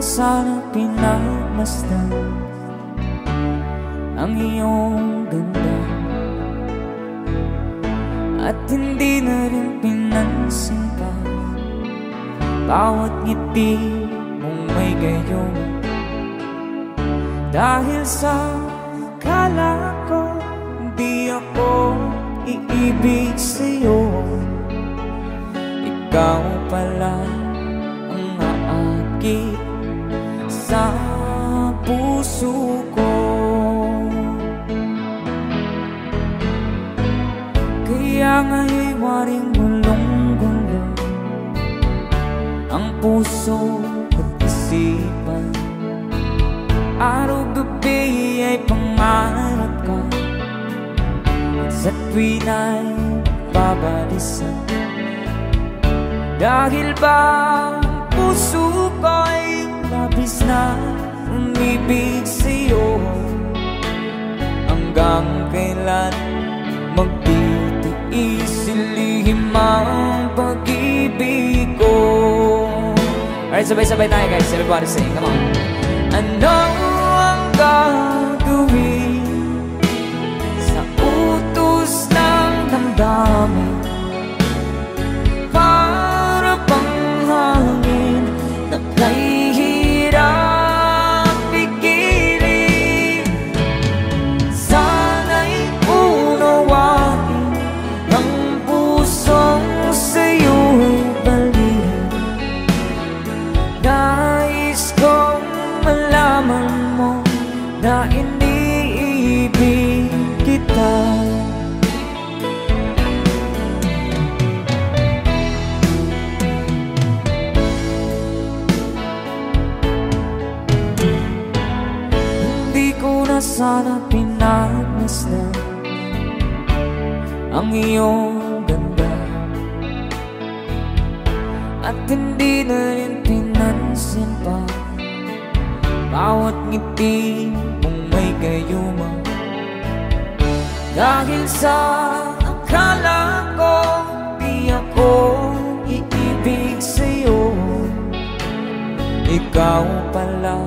sana pinagmasdan ang iyong ganda, at hindi na rin pinansin pa bawat ngiti mong may gayon. Dahil sa akala ko di ako iibig sa'yo, ikaw pala ang aakit sa puso ko. Kaya nga'y waring gulong-gulong ang puso at isipan. Araw-gabi ay pangarap ka, at sa tuwin ay babalisan. Dahil ba ang puso ko'y labis na umibig sa'yo, hanggang kailan magtitiis ilihim ang pag-ibig ko. Alright, sabay-sabay tayo guys, everybody sing, come on. Ano ang gagawin sa utos ng damdamin? Para bang hangin na kay hirap pigilan. Sana'y unawain ang pusong sa'yo'y balikan. Nais kong malaman mo na iniibig kita. Hindi ko na sana pinagmasdan ang iyong ganda, at hindi na rin pinansin pa bawat ngiti mong may gayuma. Dahil sa akala ko di ako iibig sa'yo, ikaw pala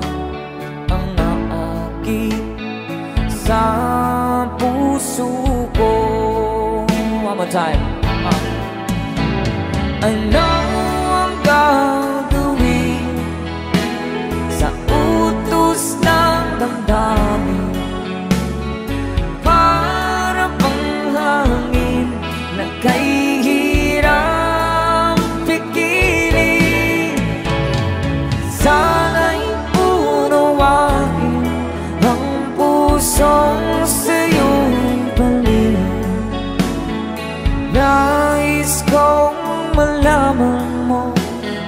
ang naakit sa puso ko. One more time. Ano ang gagawin sa utos ng damdamin? Para bang hangin na kay hirap pigilan. Sana'y unawain ang pusong sa'yo'y balikan. Nais kong malaman mo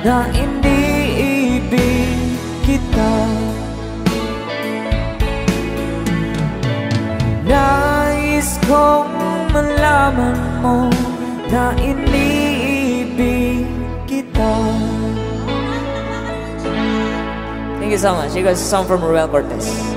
na iniibig kita. Nais kong malaman mo na iniibig kita. Thank you so much. You guys, a song from Ruel Cortez.